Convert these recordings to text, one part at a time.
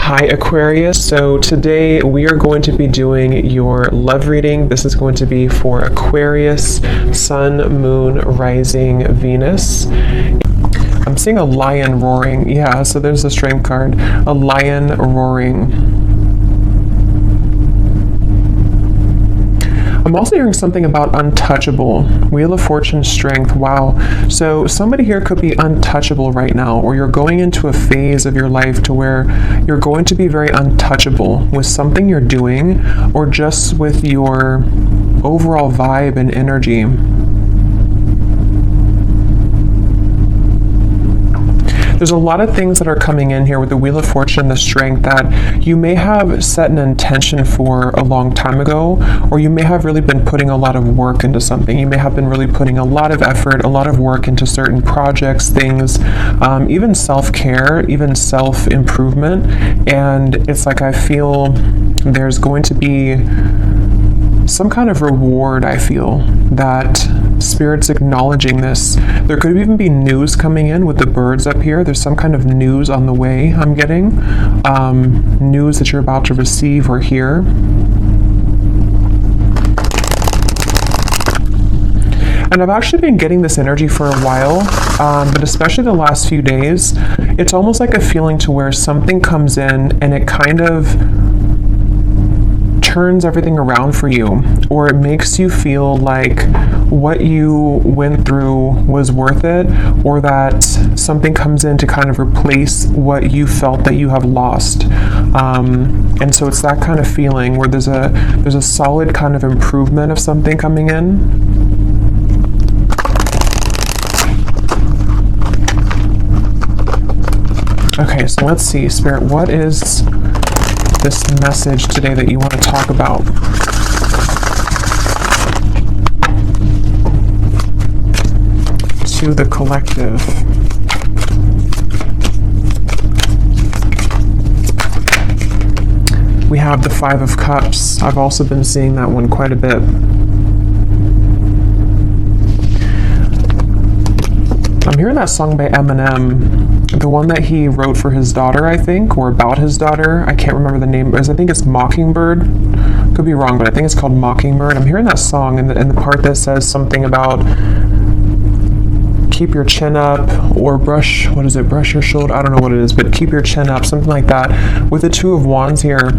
Hi Aquarius, so today we are going to be doing your love reading. This is going to be for Aquarius, Sun, Moon, Rising, Venus. I'm seeing a lion roaring. Yeah, so there's the strength card. A lion roaring. I'm also hearing something about untouchable. Wheel of Fortune, strength. Wow. So somebody here could be untouchable right now, or you're going into a phase of your life to where you're going to be very untouchable with something you're doing, or just with your overall vibe and energy. There's a lot of things that are coming in here with the Wheel of Fortune and the strength that you may have set an intention for a long time ago, or you may have really been putting a lot of work into something. You may have been really putting a lot of effort, a lot of work into certain projects, things, even self-care, even self-improvement. And it's like I feel there's going to be some kind of reward. I feel that Spirit's acknowledging this. There could even be news coming in with the birds up here. There's some kind of news on the way I'm getting. News that you're about to receive or hear. And I've actually been getting this energy for a while, but especially the last few days, it's almost like a feeling to where something comes in and it kind of turns everything around for you, or it makes you feel like what you went through was worth it, or that something comes in to kind of replace what you felt that you have lost. And so it's that kind of feeling where there's a solid kind of improvement of something coming in. Okay, so let's see, Spirit, what is this message today that you want to talk about? To the collective. We have the Five of Cups. I've also been seeing that one quite a bit. I'm hearing that song by Eminem. The one that he wrote for his daughter, I think, or about his daughter. I can't remember the name. I think it's Mockingbird. Could be wrong, but I think it's called Mockingbird. I'm hearing that song and the part that says something about keep your chin up, or brush your shoulder? I don't know what it is, but keep your chin up, something like that. With the Two of Wands here,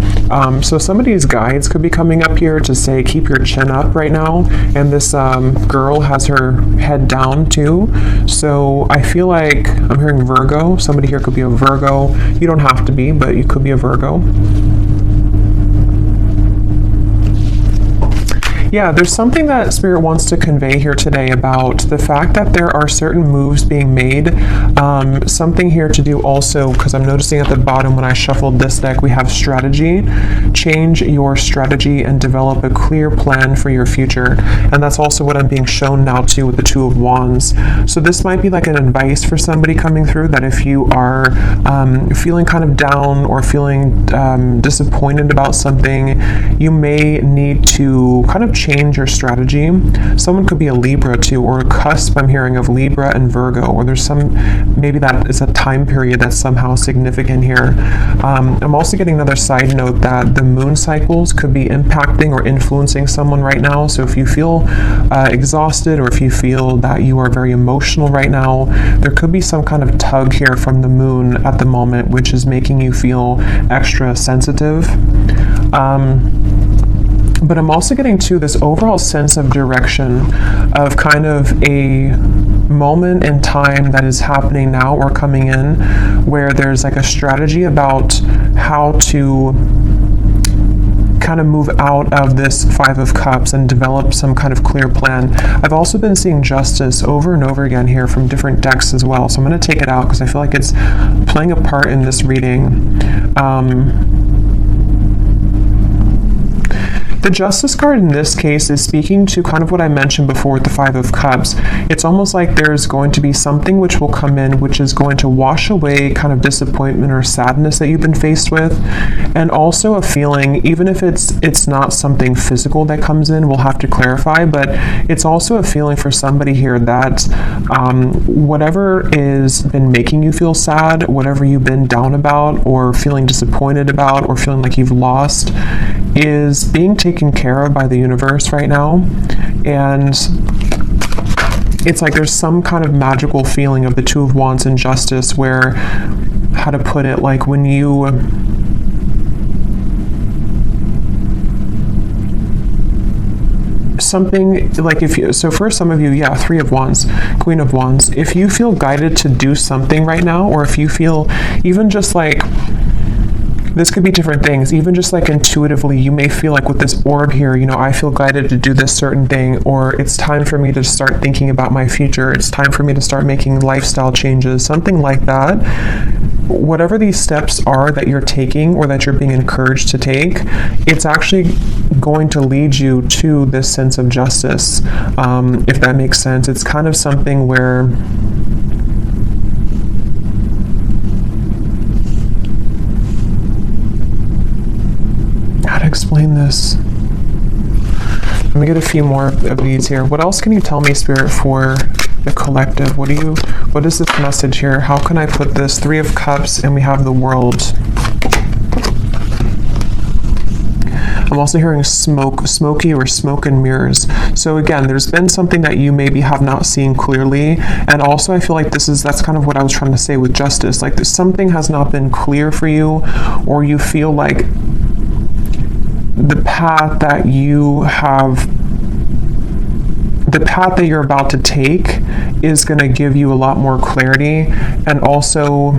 so somebody's guides could be coming up here to say keep your chin up right now, and this girl has her head down too. So I feel like I'm hearing Virgo. Somebody here could be a Virgo. You don't have to be, but you could be a Virgo. Yeah, there's something that Spirit wants to convey here today about the fact that there are certain moves being made. Something here to do also, because I'm noticing at the bottom when I shuffled this deck, we have strategy. Change your strategy and develop a clear plan for your future. And that's also what I'm being shown now too with the Two of Wands. So this might be like an advice for somebody coming through, that if you are feeling kind of down or feeling disappointed about something, you may need to kind of change your strategy. Someone could be a Libra too, or a cusp I'm hearing of Libra and Virgo, or there's maybe that is a time period that's somehow significant here. I'm also getting another side note that the moon cycles could be impacting or influencing someone right now. So if you feel exhausted, or if you feel that you are very emotional right now, there could be some kind of tug here from the moon at the moment, which is making you feel extra sensitive. But I'm also getting to this overall sense of direction, of kind of a moment in time that is happening now or coming in, where there's like a strategy about how to kind of move out of this Five of Cups and develop some kind of clear plan. I've also been seeing Justice over and over again here from different decks as well. So I'm going to take it out because I feel like it's playing a part in this reading. The Justice card in this case is speaking to kind of what I mentioned before with the Five of Cups. It's almost like there's going to be something which will come in, which is going to wash away kind of disappointment or sadness that you've been faced with, and also a feeling, even if it's not something physical that comes in, we'll have to clarify, but it's also a feeling for somebody here that whatever is been making you feel sad, whatever you've been down about or feeling disappointed about or feeling like you've lost, is being taken care of by the universe right now. And it's like there's some kind of magical feeling of the Two of Wands and Justice where, how to put it, like when you something like, if you, so for some of you, yeah, Three of Wands, Queen of Wands, if you feel guided to do something right now, or if you feel even just like, this could be different things, even just like intuitively, you may feel like with this orb here, you know, I feel guided to do this certain thing, or it's time for me to start thinking about my future, it's time for me to start making lifestyle changes, something like that. Whatever these steps are that you're taking or that you're being encouraged to take, it's actually going to lead you to this sense of justice, if that makes sense. It's kind of something where explain this. Let me get a few more of these here. What else can you tell me, Spirit, for the collective? What is this message here? How can I put this? Three of Cups, and we have the World. I'm also hearing smoky or smoke and mirrors. So again, there's been something that you maybe have not seen clearly. And also I feel like that's kind of what I was trying to say with Justice. Like something has not been clear for you, or you feel like the path that you're about to take is going to give you a lot more clarity. And also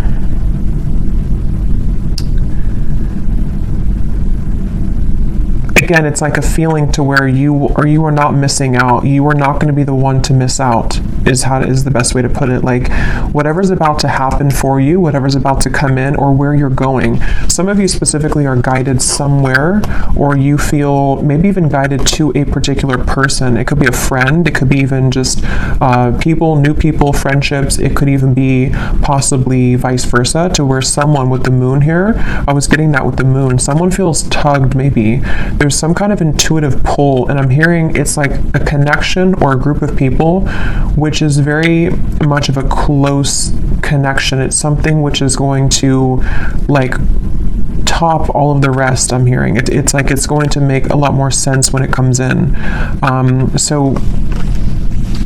again, it's like a feeling to where you are not missing out. You are not going to be the one to miss out, is the best way to put it. Like whatever's about to happen for you, whatever's about to come in, or where you're going. Some of you specifically are guided somewhere, or you feel maybe even guided to a particular person. It could be a friend. It could be even just new people, friendships. It could even be possibly vice versa, to where someone with the Moon here, I was getting that with the Moon, someone feels tugged maybe. There's some kind of intuitive pull, and I'm hearing it's like a connection or a group of people which is very much of a close connection. It's something which is going to like top all of the rest. I'm hearing it's like it's going to make a lot more sense when it comes in. So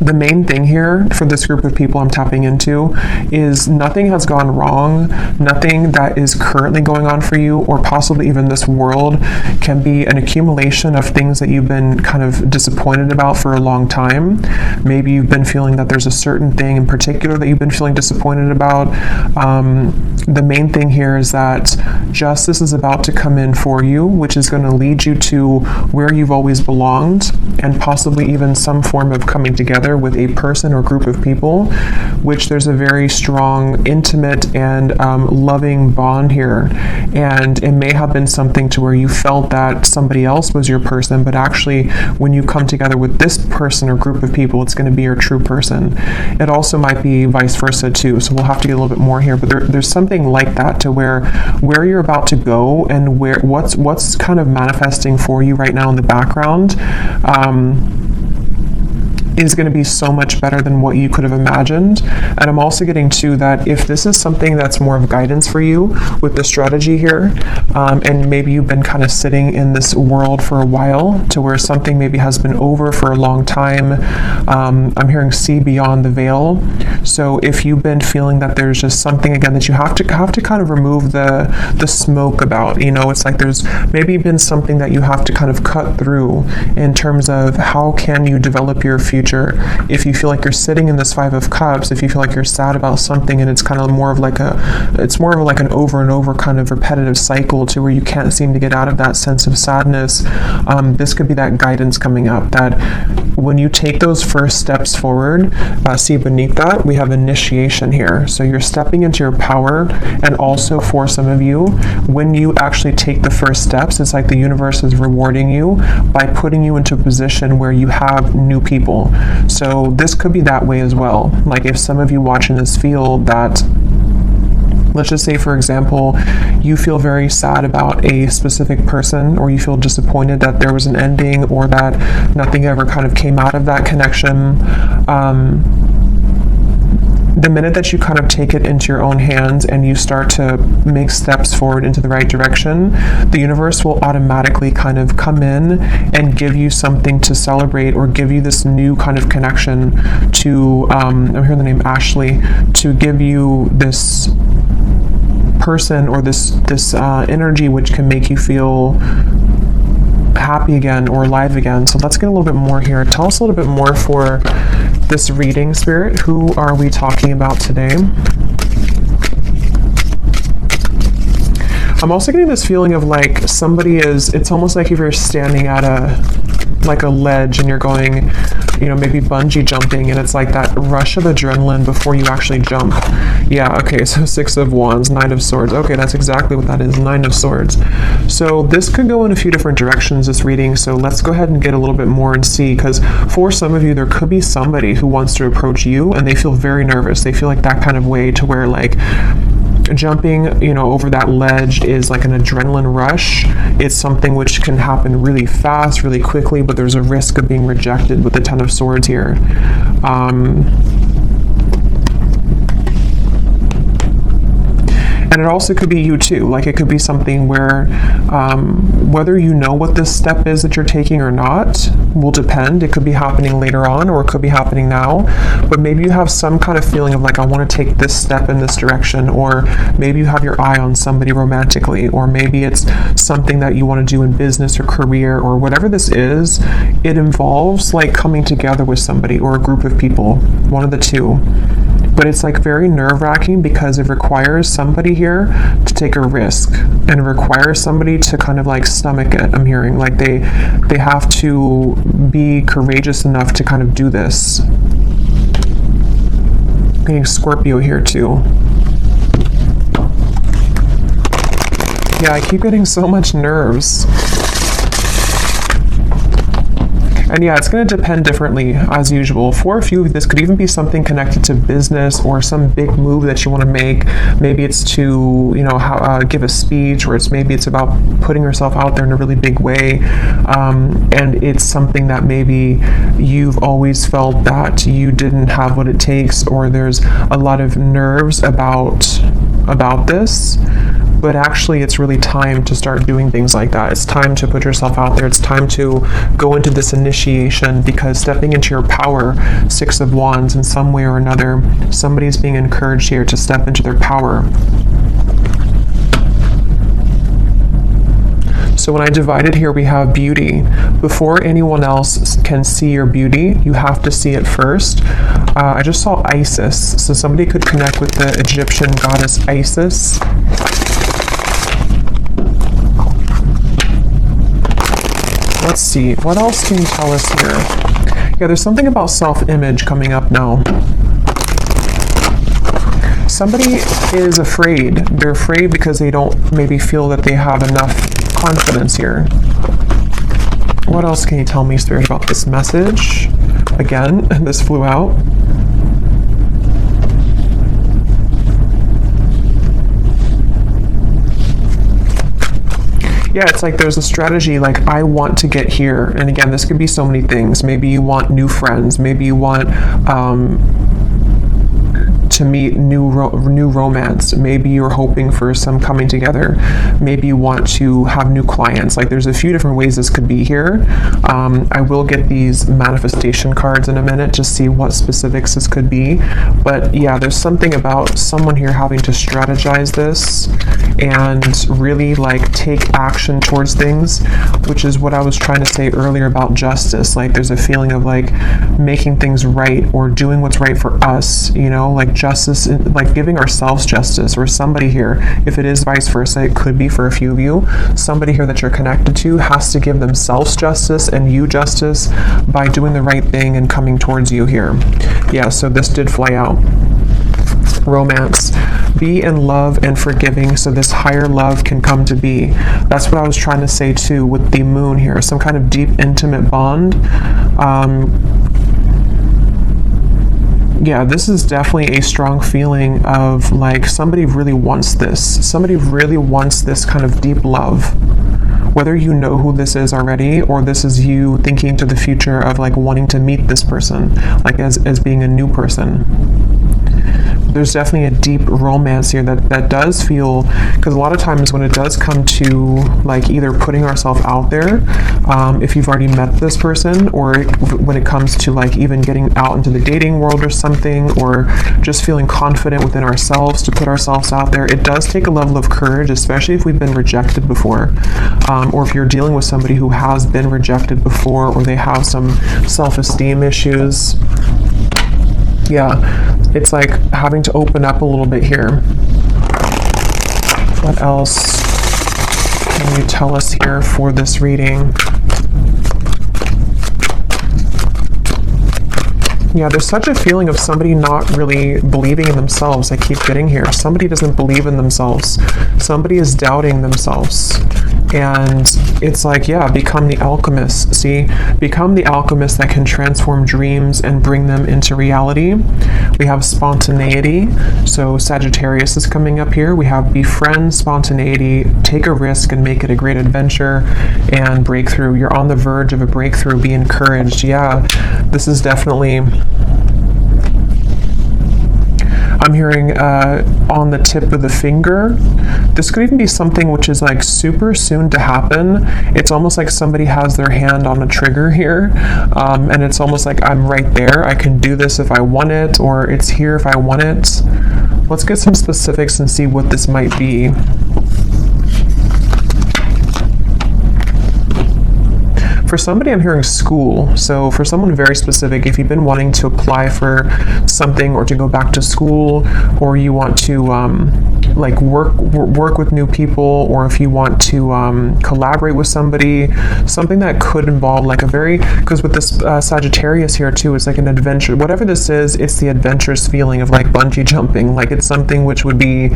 the main thing here for this group of people I'm tapping into is nothing has gone wrong. Nothing that is currently going on for you, or possibly even this world, can be an accumulation of things that you've been kind of disappointed about for a long time. Maybe you've been feeling that there's a certain thing in particular that you've been feeling disappointed about. The main thing here is that justice is about to come in for you, which is going to lead you to where you've always belonged, and possibly even some form of coming together with a person or group of people, which there's a very strong, intimate, and loving bond here. And it may have been something to where you felt that somebody else was your person, but actually when you come together with this person or group of people, it's going to be your true person. It also might be vice versa too, so we'll have to get a little bit more here, but there's something like that, to where you're about to go and what's kind of manifesting for you right now in the background is going to be so much better than what you could have imagined. And I'm also getting to that if this is something that's more of guidance for you with the strategy here, and maybe you've been kind of sitting in this world for a while, to where something maybe has been over for a long time. I'm hearing see beyond the veil. So if you've been feeling that there's just something again that you have to kind of remove the smoke about, you know, it's like there's maybe been something that you have to kind of cut through in terms of how can you develop your future future. If you feel like you're sitting in this Five of Cups, if you feel like you're sad about something and it's kind of more of like an over and over kind of repetitive cycle to where you can't seem to get out of that sense of sadness, this could be that guidance coming up, that when you take those first steps forward, see beneath that, we have initiation here. So you're stepping into your power, and also for some of you, when you actually take the first steps, it's like the universe is rewarding you by putting you into a position where you have new people. So this could be that way as well. Like if some of you watching this feel that, let's just say, for example, you feel very sad about a specific person, or you feel disappointed that there was an ending, or that nothing ever kind of came out of that connection. The minute that you kind of take it into your own hands and you start to make steps forward into the right direction, the universe will automatically kind of come in and give you something to celebrate, or give you this new kind of connection to, I'm hearing the name Ashley, to give you this person or this energy which can make you feel happy again or alive again. So let's get a little bit more here. Tell us a little bit more for this reading, Spirit. Who are we talking about today? I'm also getting this feeling of like somebody is, it's almost like if you're standing at a ledge and you're going, maybe bungee jumping, and it's like that rush of adrenaline before you actually jump. Yeah, okay, so Six of Wands, Nine of Swords. Okay, that's exactly what that is, Nine of Swords. So this could go in a few different directions, this reading, so let's go ahead and get a little bit more and see, because for some of you, there could be somebody who wants to approach you and they feel very nervous. They feel like that kind of way to where like, jumping, over that ledge is like an adrenaline rush. It's something which can happen really fast, really quickly, but there's a risk of being rejected with the Ten of Swords here. And it also could be you too. Like it could be something where whether you know what this step is that you're taking or not will depend. It could be happening later on, or it could be happening now. But maybe you have some kind of feeling of like, I want to take this step in this direction, or maybe you have your eye on somebody romantically, or maybe it's something that you want to do in business or career, or whatever this is. It involves like coming together with somebody or a group of people, one of the two. But it's like very nerve-wracking because it requires somebody here to take a risk, and it requires somebody to kind of like stomach it. I'm hearing like they have to be courageous enough to kind of do this. I'm getting Scorpio here too. Yeah, I keep getting so much nerves. And yeah, it's going to depend differently as usual. For a few, this could even be something connected to business or some big move that you want to make. Maybe it's to, give a speech, or maybe it's about putting yourself out there in a really big way. And it's something that maybe you've always felt that you didn't have what it takes, or there's a lot of nerves about this. But actually, it's really time to start doing things like that. It's time to put yourself out there. It's time to go into this initiation, because stepping into your power, Six of Wands, in some way or another, somebody's being encouraged here to step into their power. So when I divided here, we have beauty. Before anyone else can see your beauty, you have to see it first. I just saw Isis. So somebody could connect with the Egyptian goddess Isis. Let's see, what else can you tell us here? Yeah, there's something about self-image coming up now. Somebody is afraid. They're afraid because they don't maybe feel that they have enough confidence here. What else can you tell me, Spirit, about this message? Again, this flew out. Yeah, it's like there's a strategy, like I want to get here. And again, this could be so many things. Maybe you want new friends. Maybe you want to meet new romance. Maybe you're hoping for some coming together. Maybe you want to have new clients. Like, there's a few different ways this could be here. I will get these manifestation cards in a minute to see what specifics this could be. But yeah, there's something about someone here having to strategize this and really like take action towards things, which is what I was trying to say earlier about justice. Like, there's a feeling of like making things right or doing what's right for us, you know, like justice, like giving ourselves justice, or somebody here, if it is vice versa, it could be for a few of you, somebody here that you're connected to has to give themselves justice and you justice by doing the right thing and coming towards you here. Yeah, so this did fly out. Romance. Be in love and forgiving so this higher love can come to be. That's what I was trying to say too with the moon here. Some kind of deep, intimate bond. Yeah, this is definitely a strong feeling of like somebody really wants this. Somebody really wants this kind of deep love. Whether you know who this is already, or this is you thinking to the future of like wanting to meet this person, like as being a new person. There's definitely a deep romance here that does feel, because a lot of times when it does come to like either putting ourselves out there, if you've already met this person, or when it comes to like even getting out into the dating world or something, or just feeling confident within ourselves to put ourselves out there, it does take a level of courage, especially if we've been rejected before, or if you're dealing with somebody who has been rejected before, or they have some self-esteem issues. Yeah, it's like having to open up a little bit here. What else can you tell us here for this reading? Yeah, there's such a feeling of somebody not really believing in themselves. I keep getting here. Somebody doesn't believe in themselves. Somebody is doubting themselves. And it's like, yeah, become the alchemist. See, become the alchemist that can transform dreams and bring them into reality. We have spontaneity. So Sagittarius is coming up here. We have befriend spontaneity, take a risk and make it a great adventure, and breakthrough. You're on the verge of a breakthrough. Be encouraged. Yeah, this is definitely... I'm hearing on the tip of the finger. This could even be something which is like super soon to happen. It's almost like somebody has their hand on a trigger here, and it's almost like I'm right there. I can do this if I want it, or it's here if I want it. Let's get some specifics and see what this might be. For somebody, I'm hearing school. So for someone very specific, if you've been wanting to apply for something or to go back to school, or you want to like work with new people, or if you want to collaborate with somebody, something that could involve like a very, because with this Sagittarius here too, it's like an adventure. Whatever this is, it's the adventurous feeling of like bungee jumping. Like it's something which would be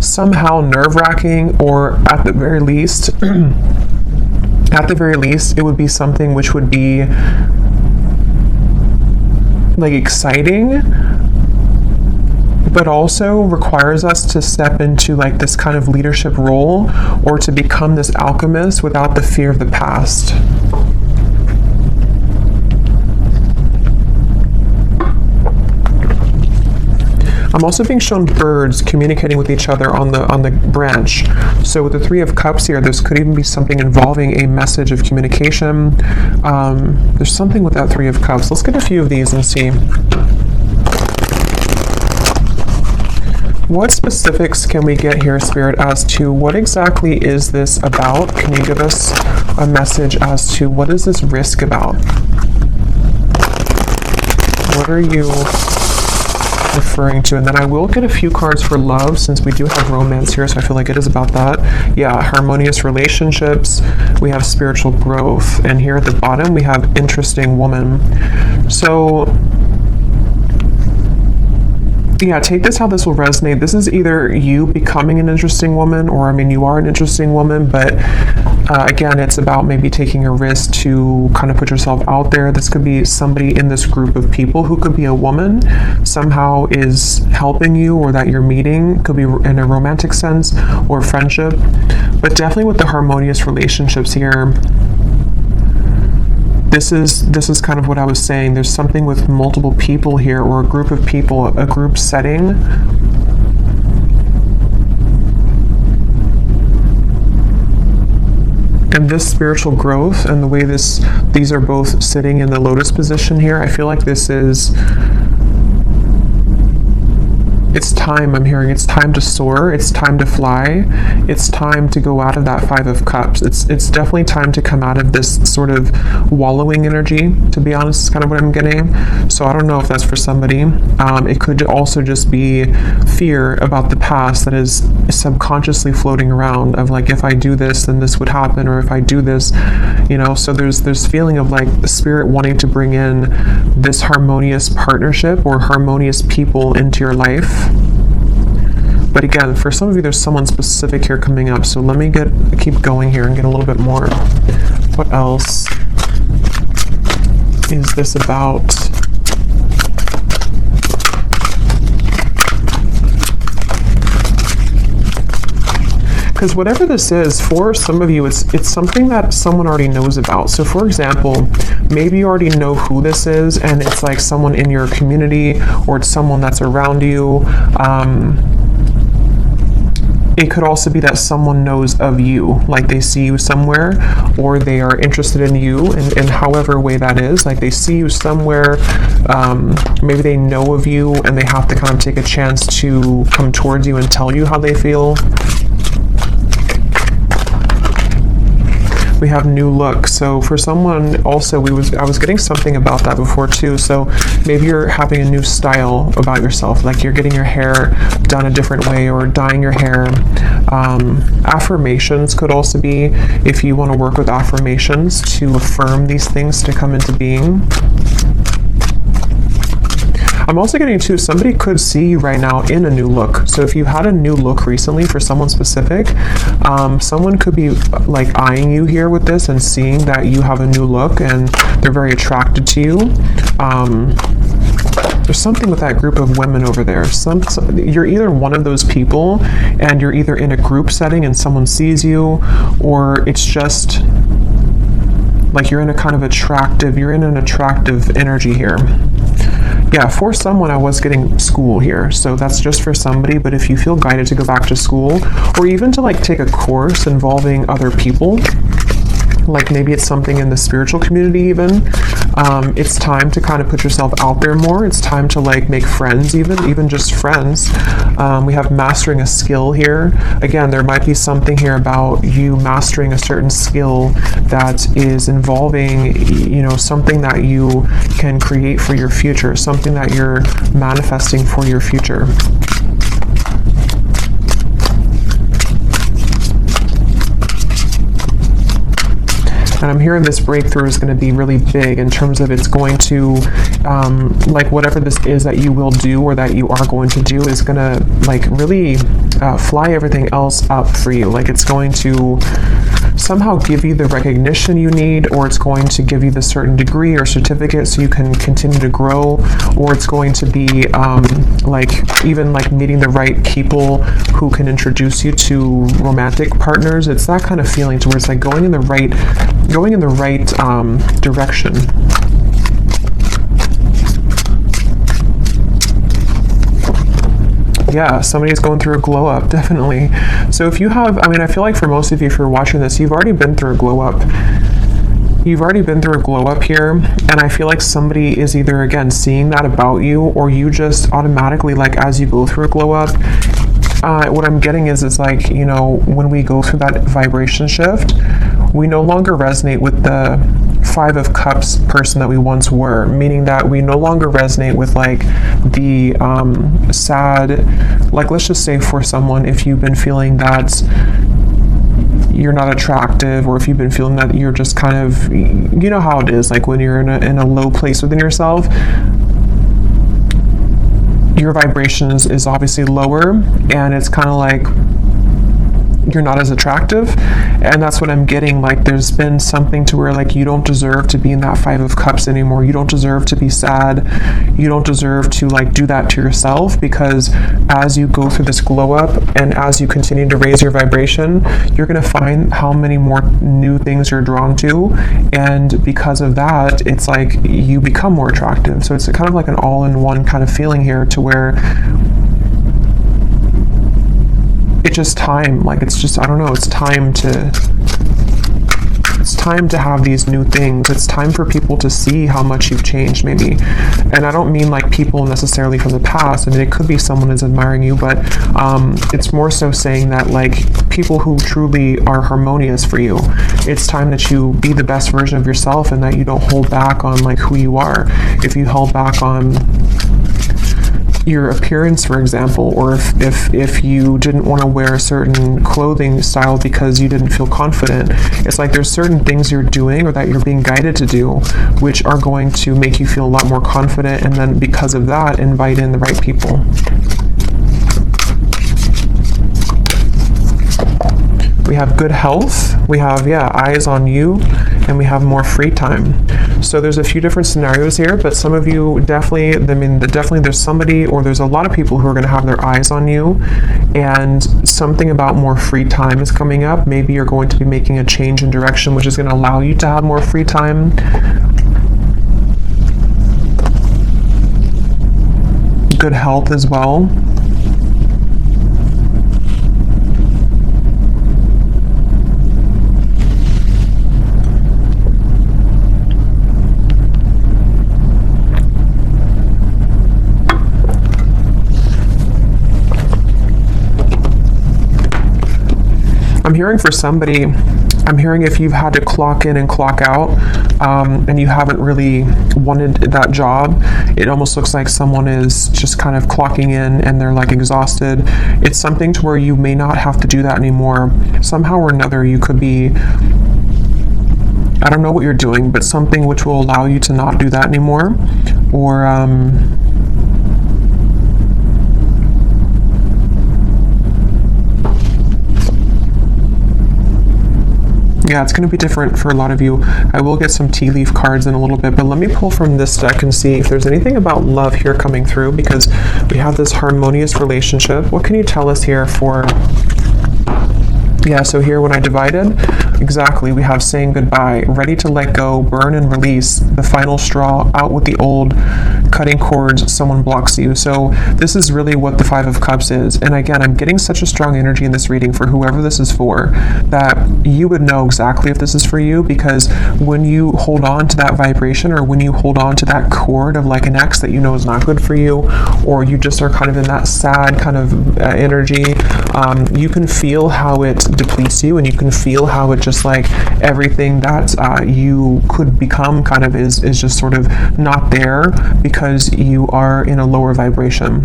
somehow nerve-wracking, or at the very least it would be something which would be like exciting, but also requires us to step into like this kind of leadership role, or to become this alchemist without the fear of the past. I'm also being shown birds communicating with each other on the branch. So with the Three of Cups here, this could even be something involving a message of communication. There's something with that Three of Cups. Let's get a few of these and see. What specifics can we get here, Spirit, as to what exactly is this about? Can you give us a message as to what is this risk about? What are you referring to? And then I will get a few cards for love, since we do have romance here, so I feel like it is about that. Yeah, harmonious relationships. We have spiritual growth, and here at the bottom we have interesting woman. So yeah, take this how this will resonate. This is either you becoming an interesting woman, or I mean you are an interesting woman, but again, it's about maybe taking a risk to kind of put yourself out there. This could be somebody in this group of people who could be a woman, somehow is helping you, or that you're meeting. Could be in a romantic sense or friendship, but definitely with the harmonious relationships here, this is kind of what I was saying. There's something with multiple people here, or a group of people, a group setting. And this spiritual growth and the way these are both sitting in the lotus position here, I feel like this is, it's time. I'm hearing it's time to soar. It's time to fly. It's time to go out of that Five of Cups. It's definitely time to come out of this sort of wallowing energy, to be honest, is kind of what I'm getting. So I don't know if that's for somebody. It could also just be fear about the past that is subconsciously floating around, of like, if I do this, then this would happen, or if I do this, you know. So there's feeling of like the spirit wanting to bring in this harmonious partnership or harmonious people into your life. But again, for some of you, there's someone specific here coming up. So let me keep going here and get a little bit more. What else is this about? Because whatever this is, for some of you, it's something that someone already knows about. So for example, maybe you already know who this is, and it's like someone in your community, or it's someone that's around you. It could also be that someone knows of you, like they see you somewhere, or they are interested in you in however way that is. Like they see you somewhere, maybe they know of you, and they have to kind of take a chance to come towards you and tell you how they feel. We have new look. So for someone also, I was getting something about that before too. So maybe you're having a new style about yourself, like you're getting your hair done a different way, or dyeing your hair. Affirmations could also be, if you want to work with affirmations to affirm these things to come into being. I'm also getting to, somebody could see you right now in a new look. So if you had a new look recently for someone specific, someone could be like eyeing you here with this and seeing that you have a new look and they're very attracted to you. There's something with that group of women over there. You're either one of those people, and you're either in a group setting and someone sees you, or it's just like you're in an attractive energy here. Yeah, for someone, I was getting school here, so that's just for somebody. But if you feel guided to go back to school, or even to like take a course involving other people, like maybe it's something in the spiritual community even, it's time to kind of put yourself out there more. It's time to like make friends, even just friends. We have mastering a skill here. Again, there might be something here about you mastering a certain skill that is involving, you know, something that you can create for your future, something that you're manifesting for your future. And I'm hearing this breakthrough is going to be really big in terms of it's going to, like whatever this is that you will do or that you are going to do is going to like really fly everything else up for you. Like it's going to somehow give you the recognition you need, or it's going to give you the certain degree or certificate so you can continue to grow, or it's going to be like even like meeting the right people who can introduce you to romantic partners. It's that kind of feeling to where it's like going in the right direction. Yeah, somebody's going through a glow up, definitely. So if you have, I mean, I feel like for most of you, if you're watching this, you've already been through a glow up. You've already been through a glow up here, and I feel like somebody is either, again, seeing that about you, or you just automatically, like, as you go through a glow up, what I'm getting is like, you know, when we go through that vibration shift, we no longer resonate with the Five of Cups person that we once were, meaning that we no longer resonate with like the sad, like let's just say for someone, if you've been feeling that you're not attractive, or if you've been feeling that you're just kind of, you know how it is, like when you're in a low place within yourself, your vibration is obviously lower, and it's kind of like you're not as attractive. And that's what I'm getting. Like, there's been something to where, like, you don't deserve to be in that Five of Cups anymore. You don't deserve to be sad. You don't deserve to, like, do that to yourself, because as you go through this glow up and as you continue to raise your vibration, you're going to find how many more new things you're drawn to. And because of that, it's like you become more attractive. So it's kind of like an all-in-one kind of feeling here, to where it's just time. Like, it's just, I don't know, it's time to have these new things. It's time for people to see how much you've changed, maybe. And I don't mean like people necessarily from the past. I mean, it could be someone is admiring you, but it's more so saying that, like, people who truly are harmonious for you, it's time that you be the best version of yourself, and that you don't hold back on, like, who you are. If you held back on your appearance, for example, or if you didn't want to wear a certain clothing style because you didn't feel confident, it's like there's certain things you're doing or that you're being guided to do which are going to make you feel a lot more confident, and then because of that, invite in the right people. We have good health, we have, eyes on you, and we have more free time. So there's a few different scenarios here, but some of you definitely, definitely there's somebody, or there's a lot of people who are going to have their eyes on you, and something about more free time is coming up. Maybe you're going to be making a change in direction, which is going to allow you to have more free time. Good health as well. I'm hearing for somebody, I'm hearing if you've had to clock in and clock out, and you haven't really wanted that job, it almost looks like someone is just kind of clocking in and they're like exhausted. It's something to where you may not have to do that anymore. Somehow or another, you could be, I don't know what you're doing, but something which will allow you to not do that anymore. Or, yeah, it's going to be different for a lot of you. I will get some tea leaf cards in a little bit, but let me pull from this deck and see if there's anything about love here coming through, because we have this harmonious relationship. What can you tell us here for... Yeah, so here when I divided, exactly, we have saying goodbye, ready to let go, burn and release, the final straw, out with the old, cutting cords, someone blocks you. So this is really what the Five of Cups is. And again, I'm getting such a strong energy in this reading for whoever this is for, that you would know exactly if this is for you, because when you hold on to that vibration, or when you hold on to that cord of like an ex that you know is not good for you, or you just are kind of in that sad kind of energy, you can feel how it depletes you, and you can feel how it just like everything that you could become kind of is just sort of not there, because you are in a lower vibration.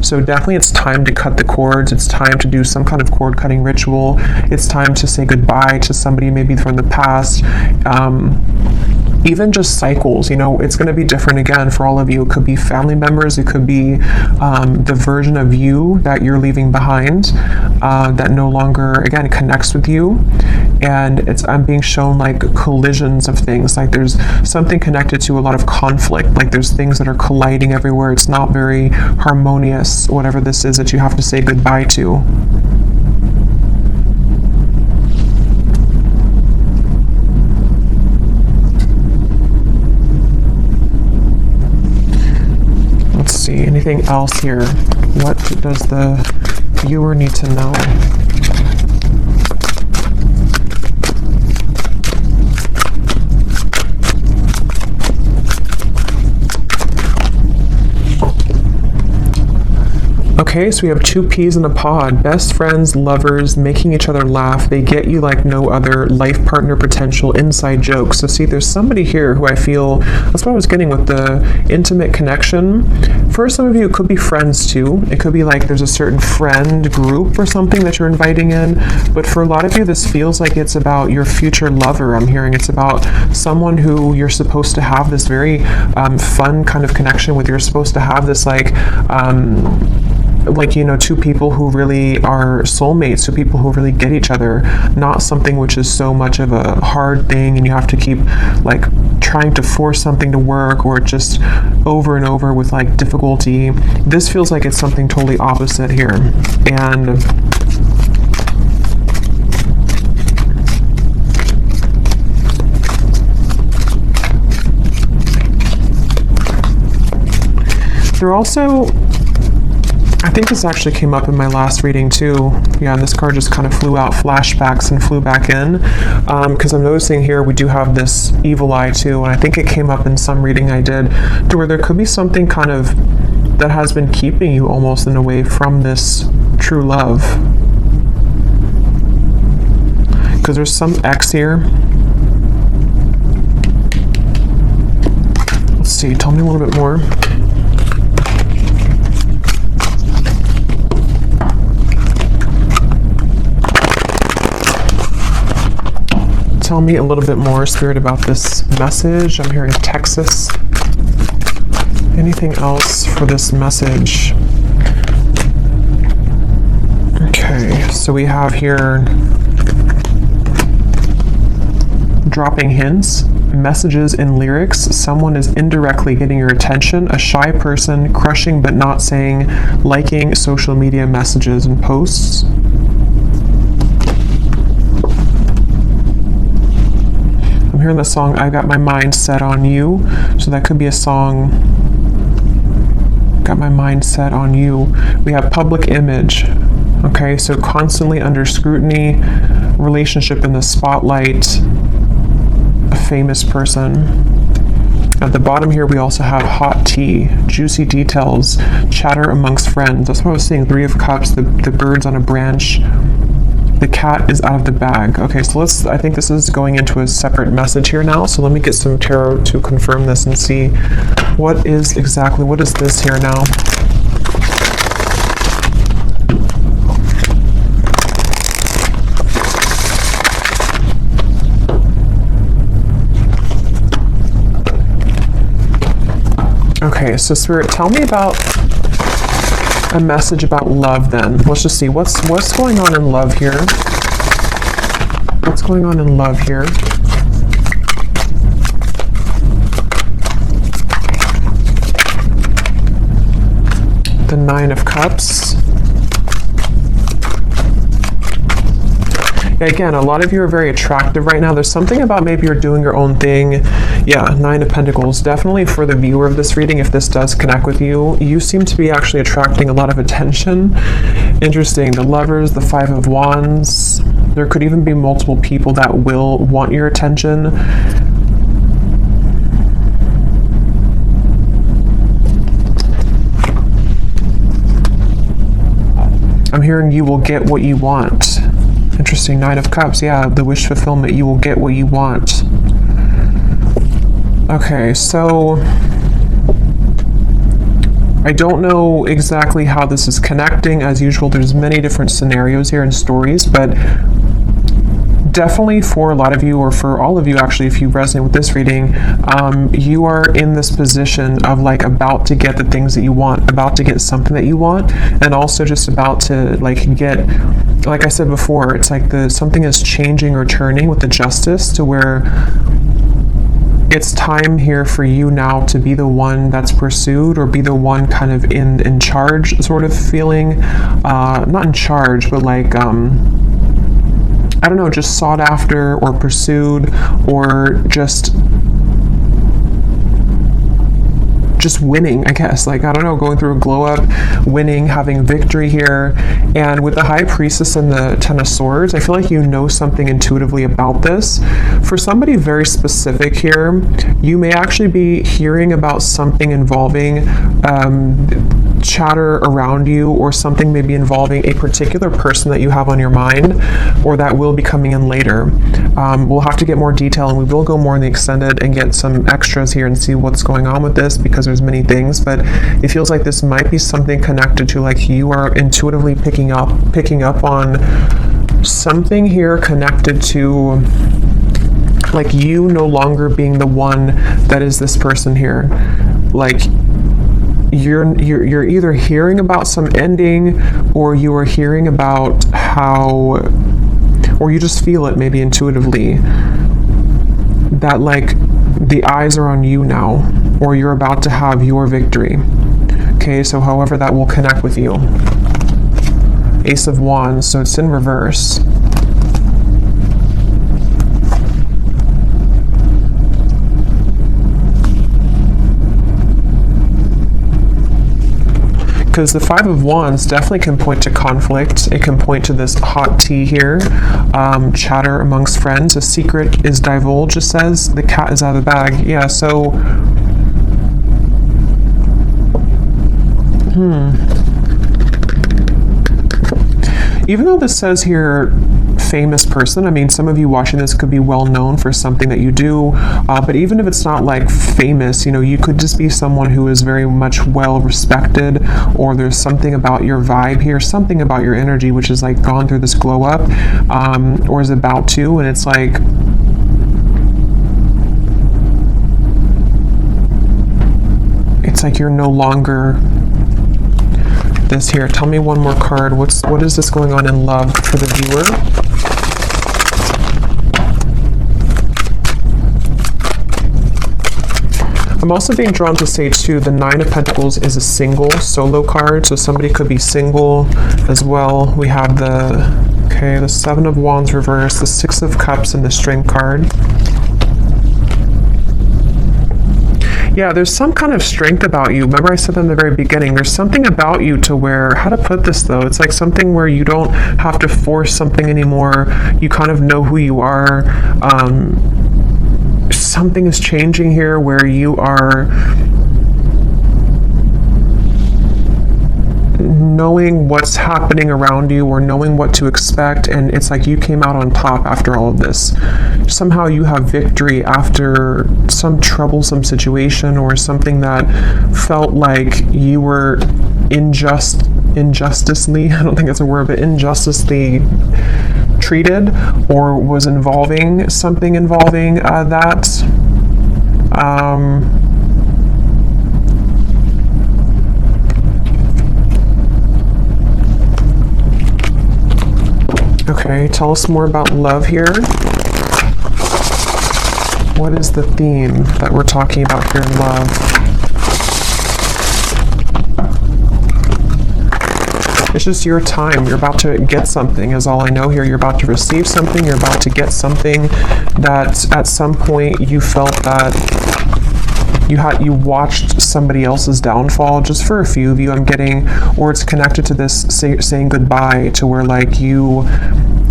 So definitely it's time to cut the cords. It's time to do some kind of cord cutting ritual. It's time to say goodbye to somebody maybe from the past. Even just cycles, you know, it's going to be different again for all of you. It could be family members. It could be the version of you that you're leaving behind that no longer, again, connects with you. And I'm being shown like collisions of things. Like there's something connected to a lot of conflict. Like there's things that are colliding everywhere. It's not very harmonious, whatever this is that you have to say goodbye to. See, anything else here? What does the viewer need to know? Okay, so we have two peas in a pod. Best friends, lovers, making each other laugh. They get you like no other. Life partner potential, inside jokes. So see, there's somebody here who I feel, that's what I was getting with the intimate connection. For some of you, it could be friends too. It could be like there's a certain friend group or something that you're inviting in. But for a lot of you, this feels like it's about your future lover. I'm hearing it's about someone who you're supposed to have this very fun kind of connection with. You're supposed to have this like... like, you know, two people who really are soulmates, two people who really get each other, not something which is so much of a hard thing and you have to keep like trying to force something to work, or just over and over with like difficulty. This feels like it's something totally opposite here. And they're also, I think this actually came up in my last reading too. Yeah, and this card just kind of flew out, flashbacks, and flew back in. Because I'm noticing here we do have this evil eye too, and I think it came up in some reading I did, to where there could be something kind of that has been keeping you almost in a way from this true love. Because there's some X here. Let's see, tell me a little bit more. Tell me a little bit more, Spirit, about this message. I'm hearing Texas. Anything else for this message? Okay, so we have here dropping hints, messages in lyrics. Someone is indirectly getting your attention. A shy person, crushing but not saying, liking social media messages and posts. Hearing the song I Got My Mind Set on You, so that could be a song, got my mind set on you. We have public image, okay, so constantly under scrutiny, relationship in the spotlight, a famous person. At the bottom here we also have hot tea, juicy details, chatter amongst friends. That's what I was saying, 3 of Cups, the birds on a branch. The cat is out of the bag. Okay, so I think this is going into a separate message here now. So let me get some tarot to confirm this and see what is this here now. Okay, so Spirit, tell me about a message about love then. Let's just see what's going on in love here. What's going on in love here? The 9 of Cups. Yeah, again, a lot of you are very attractive right now. There's something about maybe you're doing your own thing. Yeah, 9 of Pentacles. Definitely for the viewer of this reading, if this does connect with you, you seem to be actually attracting a lot of attention. Interesting. The Lovers, the 5 of Wands. There could even be multiple people that will want your attention. I'm hearing you will get what you want. Interesting. 9 of Cups. Yeah, the wish fulfillment. You will get what you want. Okay, so I don't know exactly how this is connecting. As usual, there's many different scenarios here and stories, but definitely for a lot of you, or for all of you actually, if you resonate with this reading, you are in this position of like about to get the things that you want, about to get something that you want, and also just about to like get, like I said before, it's like something is changing or turning with the Justice, to where it's time here for you now to be the one that's pursued, or be the one kind of in charge sort of feeling, not in charge, but like I don't know, just sought after or pursued, or just winning, I guess. Like, I don't know, going through a glow up, winning, having victory here. And with the High Priestess and the 10 of Swords, I feel like you know something intuitively about this. For somebody very specific here, you may actually be hearing about something involving chatter around you, or something maybe involving a particular person that you have on your mind, or that will be coming in later. We'll have to get more detail, and we will go more in the extended and get some extras here and see what's going on with this, because there's many things, but it feels like this might be something connected to, like, you are intuitively picking up on something here connected to, like, you no longer being the one that is this person here. Like, you're either hearing about some ending, or you are hearing about how, or you just feel it maybe intuitively, that like the eyes are on you now, or you're about to have your victory. Okay, so however that will connect with you. Ace of Wands, so it's in reverse. Because the Five of Wands definitely can point to conflict. It can point to this hot tea here, chatter amongst friends. A secret is divulged, it says. The cat is out of the bag. Yeah, so... Even though this says here, famous person, I mean, some of you watching this could be well known for something that you do, but even if it's not like famous, you know, you could just be someone who is very much well respected, or there's something about your vibe here, something about your energy, which is like gone through this glow up, or is about to, and it's like, you're no longer this here. Tell me one more card. What is this going on in love for the viewer? I'm also being drawn to say too, the Nine of Pentacles is a single solo card, so somebody could be single as well. We have the Seven of Wands reverse, the Six of Cups, and the Strength card. Yeah, there's some kind of strength about you. Remember I said that in the very beginning, there's something about you to where, how to put this though, it's like something where you don't have to force something anymore. You kind of know who you are. Something is changing here where you are knowing what's happening around you, or knowing what to expect, and it's like you came out on top after all of this. Somehow you have victory after some troublesome situation, or something that felt like you were injusticely, I don't think that's a word, but injusticely treated, or was involving something involving that. Okay, tell us more about love here. What is the theme that we're talking about here in love? It's just your time. You're about to get something is all I know here. You're about to receive something. You're about to get something that at some point you felt that you watched somebody else's downfall. Just for a few of you, I'm getting, or it's connected to this saying goodbye, to where like you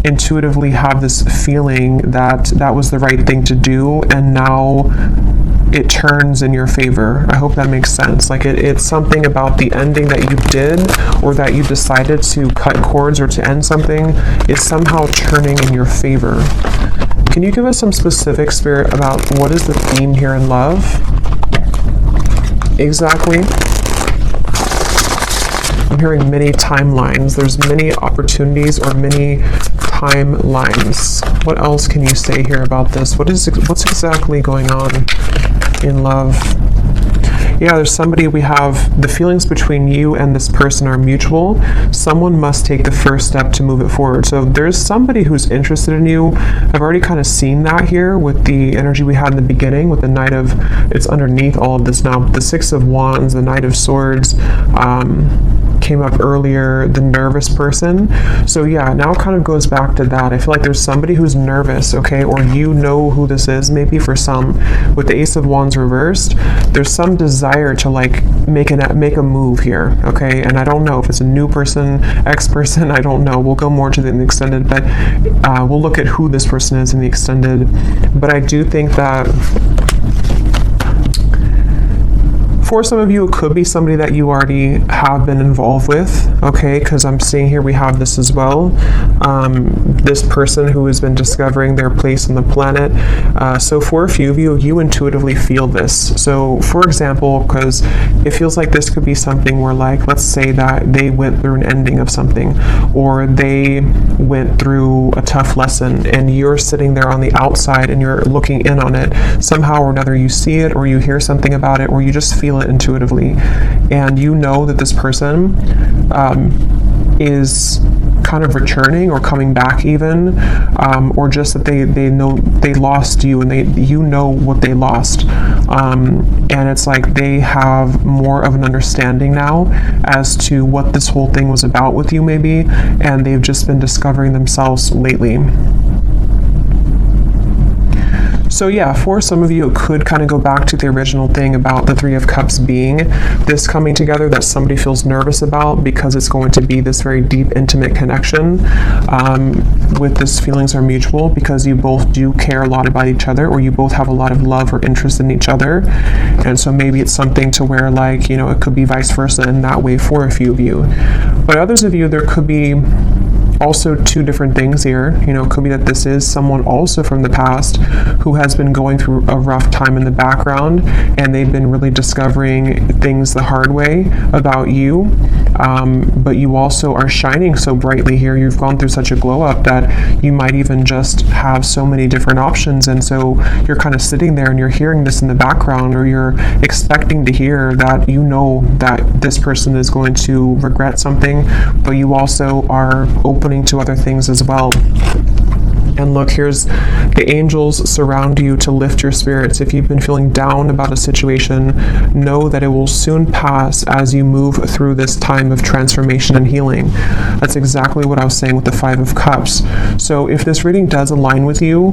intuitively have this feeling that that was the right thing to do, and now it turns in your favor. I hope that makes sense. Like it's something about the ending that you did, or that you decided to cut cords or to end something, is somehow turning in your favor. Can you give us some specific, Spirit, about what is the theme here in love? Exactly. I'm hearing many timelines. There's many opportunities, or many timelines. What else can you say here about this? What's exactly going on in love? Yeah, there's somebody, we have the feelings between you and this person are mutual. Someone must take the first step to move it forward. So there's somebody who's interested in you. I've already kind of seen that here with the energy we had in the beginning with the Knight of, it's underneath all of this now, the Six of Wands, the Knight of Swords, came up earlier, the nervous person. So yeah, now it kind of goes back to that. I feel like there's somebody who's nervous, okay, or you know who this is, maybe for some. With the Ace of Wands reversed, there's some desire to like make a move here, okay? And I don't know if it's a new person, ex-person, I don't know. We'll go more to the extended, but we'll look at who this person is in the extended. But I do think that for some of you, it could be somebody that you already have been involved with, okay? Because I'm seeing here we have this as well. This person who has been discovering their place on the planet. So for a few of you, you intuitively feel this. So for example, because it feels like this could be something where, like, let's say that they went through an ending of something, or they went through a tough lesson, and you're sitting there on the outside and you're looking in on it. Somehow or another, you see it, or you hear something about it, or you just feel it it intuitively. And you know that this person is kind of returning or coming back even, or just that they know they lost you, and you know what they lost, and it's like they have more of an understanding now as to what this whole thing was about with you maybe, and they've just been discovering themselves lately. So yeah, for some of you, it could kind of go back to the original thing about the Three of Cups being this coming together that somebody feels nervous about, because it's going to be this very deep, intimate connection with this feelings are mutual, because you both do care a lot about each other, or you both have a lot of love or interest in each other. And so maybe it's something to where, like, you know, it could be vice versa in that way for a few of you. But others of you, there could be also two different things here. You know, it could be that this is someone also from the past who has been going through a rough time in the background, and they've been really discovering things the hard way about you, but you also are shining so brightly here. You've gone through such a glow up that you might even just have so many different options, and so you're kind of sitting there and you're hearing this in the background, or you're expecting to hear that you know that this person is going to regret something, but you also are opening to other things as well. And look, here's the angels surround you to lift your spirits. If you've been feeling down about a situation, know that it will soon pass as you move through this time of transformation and healing. That's exactly what I was saying with the Five of Cups. So if this reading does align with you,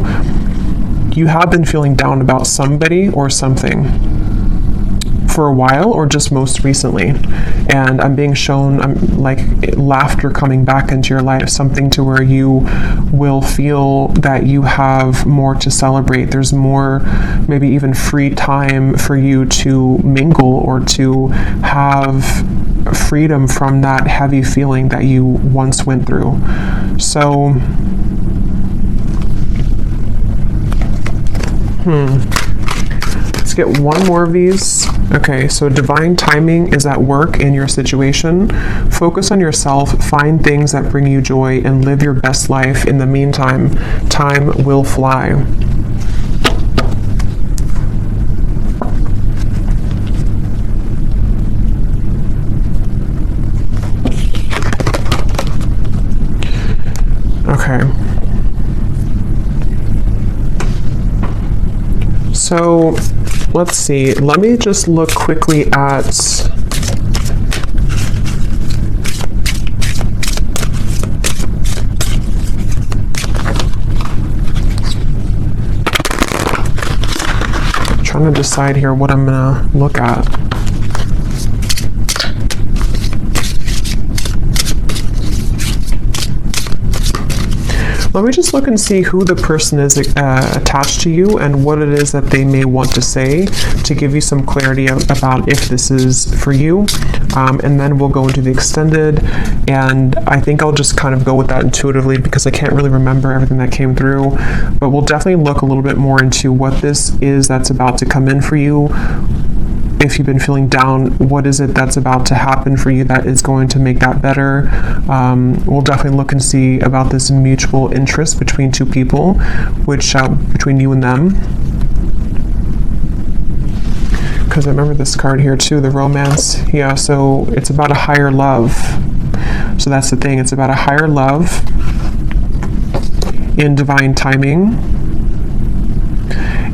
you have been feeling down about somebody or something for a while, or just most recently, and I'm being shown like laughter coming back into your life, something to where you will feel that you have more to celebrate. There's more, maybe even free time for you to mingle or to have freedom from that heavy feeling that you once went through. So let's get one more of these. Okay, so divine timing is at work in your situation. Focus on yourself, find things that bring you joy, and live your best life. In the meantime, time will fly. Okay. So let's see, let me just look quickly at trying to decide here what I'm gonna look at. Let me just look and see who the person is attached to you and what it is that they may want to say to give you some clarity about if this is for you. And then we'll go into the extended, and I think I'll just kind of go with that intuitively because I can't really remember everything that came through. But we'll definitely look a little bit more into what this is that's about to come in for you. If you've been feeling down, what is it that's about to happen for you that is going to make that better? We'll definitely look and see about this mutual interest between two people, which between you and them. Because I remember this card here too, the romance. Yeah, so it's about a higher love. So that's the thing, it's about a higher love in divine timing.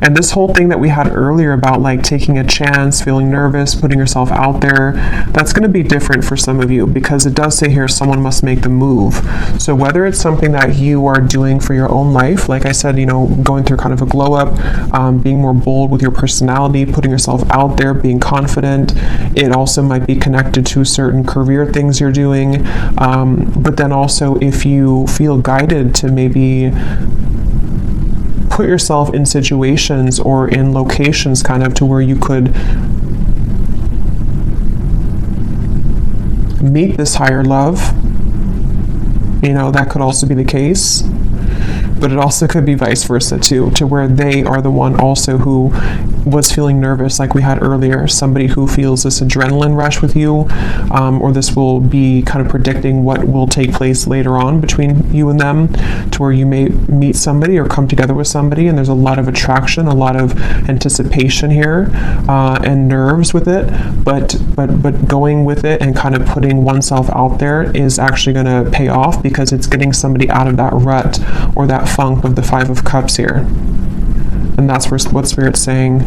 And this whole thing that we had earlier about like taking a chance, feeling nervous, putting yourself out there, that's going to be different for some of you because it does say here someone must make the move. So whether it's something that you are doing for your own life, like I said, you know, going through kind of a glow up, being more bold with your personality, putting yourself out there, being confident. It also might be connected to certain career things you're doing. But then also if you feel guided to maybe put yourself in situations or in locations kind of to where you could meet this higher love, you know, that could also be the case. but it also could be vice versa too, to where they are the one also who was feeling nervous, like we had earlier. Somebody who feels this adrenaline rush with you, or this will be kind of predicting what will take place later on between you and them, to where you may meet somebody or come together with somebody, and there's a lot of attraction, a lot of anticipation here, and nerves with it, but going with it and kind of putting oneself out there is actually going to pay off, because it's getting somebody out of that rut or that funk of the Five of Cups here. And that's what Spirit's saying.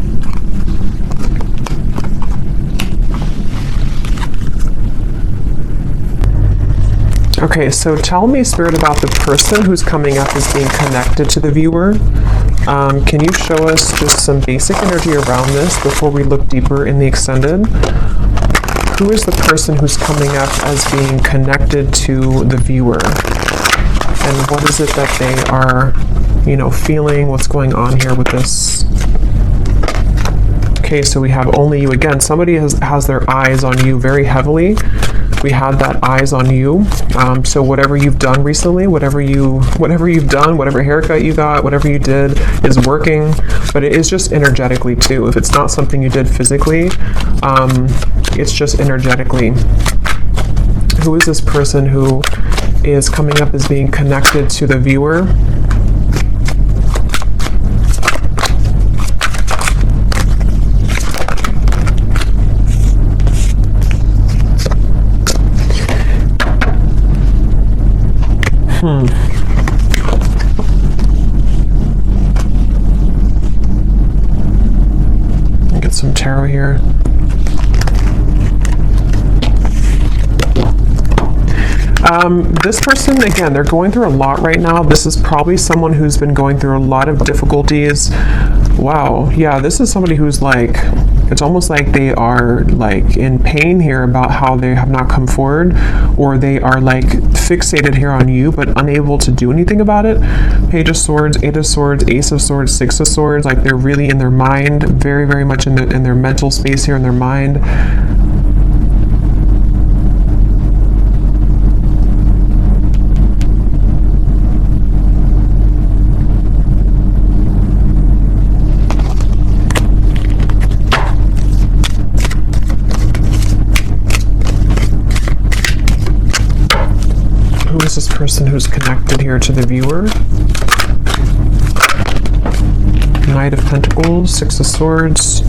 Okay, so tell me, Spirit, about the person who's coming up as being connected to the viewer. Can you show us just some basic energy around this before we look deeper in the extended? Who is the person who's coming up as being connected to the viewer? And what is it that they are, feeling? What's going on here with this? Okay, so we have only you again. Somebody has their eyes on you very heavily. We had that eyes on you. So whatever you've done recently, whatever you've done, whatever haircut you got, whatever you did is working, but it is just energetically too. If it's not something you did physically, it's just energetically. Who is this person who is coming up as being connected to the viewer? Get some tarot here. This person, again, they're going through a lot right now. This is probably someone who's been going through a lot of difficulties. Wow, yeah, this is somebody who's like, it's almost like they are like in pain here about how they have not come forward, or they are like fixated here on you but unable to do anything about it. Page of Swords, Eight of Swords, Ace of Swords, Six of Swords, like they're really in their mind, very, very much in their mental space here, in their mind. This person who's connected here to the viewer. Knight of Pentacles, Six of Swords,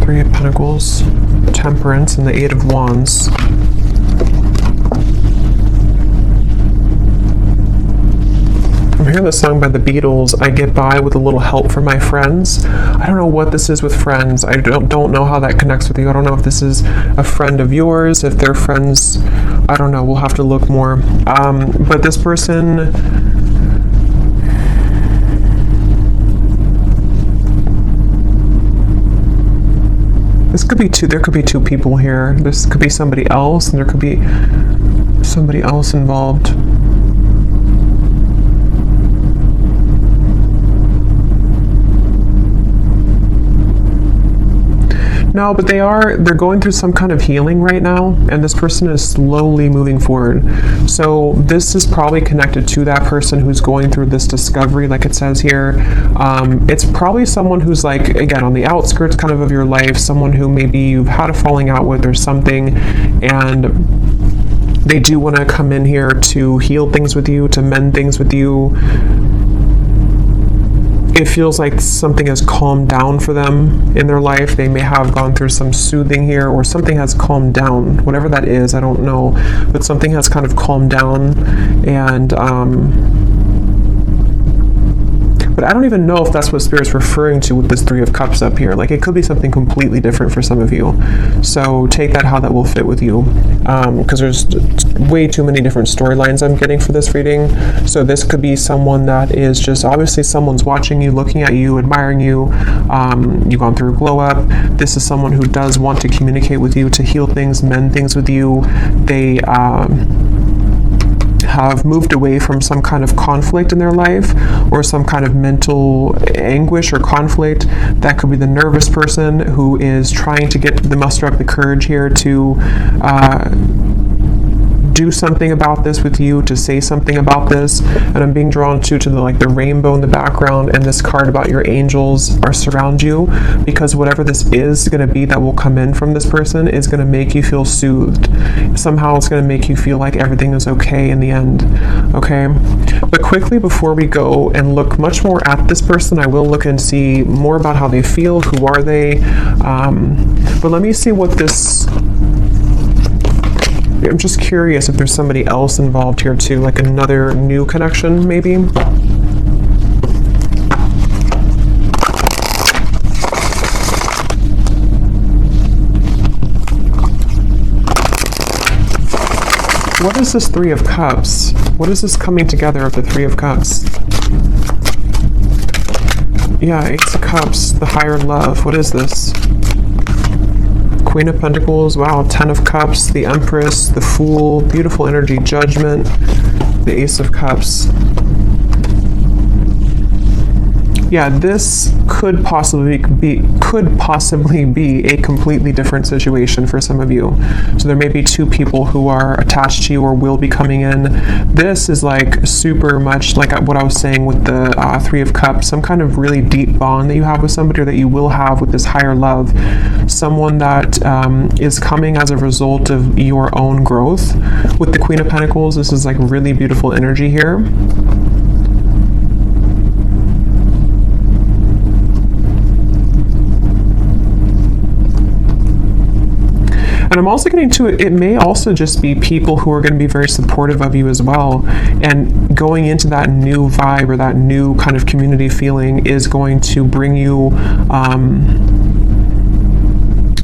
Three of Pentacles, Temperance, and the Eight of Wands. I'm hearing the song by the Beatles, I Get By With a Little Help from My Friends. I don't know what this is with friends. I don't know how that connects with you. I don't know if this is a friend of yours, if they're friends. I don't know. We'll have to look more. But this person, this could be two. There could be two people here. This could be somebody else, and there could be somebody else involved. No, but they're going through some kind of healing right now, and this person is slowly moving forward. So this is probably connected to that person who's going through this discovery, like it says here. It's probably someone who's like, again, on the outskirts kind of your life, someone who maybe you've had a falling out with or something, and they do want to come in here to heal things with you, to mend things with you. It feels like something has calmed down for them in their life. They may have gone through some soothing here, or something has calmed down, whatever that is, I don't know, but something has kind of calmed down. And but I don't even know if that's what Spirit's referring to with this Three of Cups up here. Like, it could be something completely different for some of you. So take that how that will fit with you, because there's way too many different storylines I'm getting for this reading. So this could be someone that is just, obviously someone's watching you, looking at you, admiring you. You've gone through a glow up. This is someone who does want to communicate with you, to heal things, mend things with you. They have moved away from some kind of conflict in their life, or some kind of mental anguish or conflict. That could be the nervous person who is trying to muster up the courage here to do something about this with you, to say something about this. And I'm being drawn to the like the rainbow in the background, and this card about your angels are surround you, because whatever this is going to be that will come in from this person is going to make you feel soothed. Somehow it's going to make you feel like everything is okay in the end. Okay, but quickly before we go and look much more at this person, I will look and see more about how they feel, who are they, but let me see what this, I'm just curious if there's somebody else involved here too, like another new connection maybe. What is this Three of Cups? What is this coming together of the Three of Cups? Yeah, Ace of Cups, the higher love. What is this? Queen of Pentacles, wow, 10 of Cups, the Empress, the Fool, beautiful energy, Judgment, the Ace of Cups. Yeah, this could possibly be a completely different situation for some of you. So there may be two people who are attached to you or will be coming in. This is like super much like what I was saying with the Three of Cups, some kind of really deep bond that you have with somebody, or that you will have with this higher love. Someone that is coming as a result of your own growth. With the Queen of Pentacles, this is like really beautiful energy here. And I'm also getting to it may also just be people who are going to be very supportive of you as well. And going into that new vibe or that new kind of community feeling is going to bring you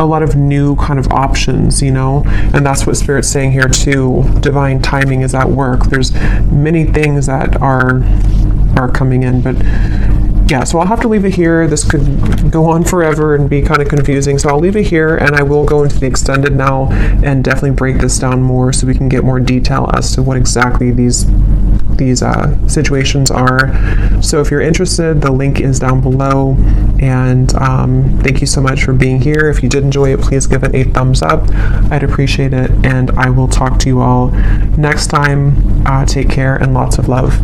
a lot of new kind of options, you know, and that's what Spirit's saying here too. Divine timing is at work. There's many things that are coming in, but yeah, so I'll have to leave it here. This could go on forever and be kind of confusing, so I'll leave it here, and I will go into the extended now and definitely break this down more so we can get more detail as to what exactly these situations are. So if you're interested, the link is down below, and thank you so much for being here. If you did enjoy it, please give it a thumbs up. I'd appreciate it, and I will talk to you all next time. Take care and lots of love.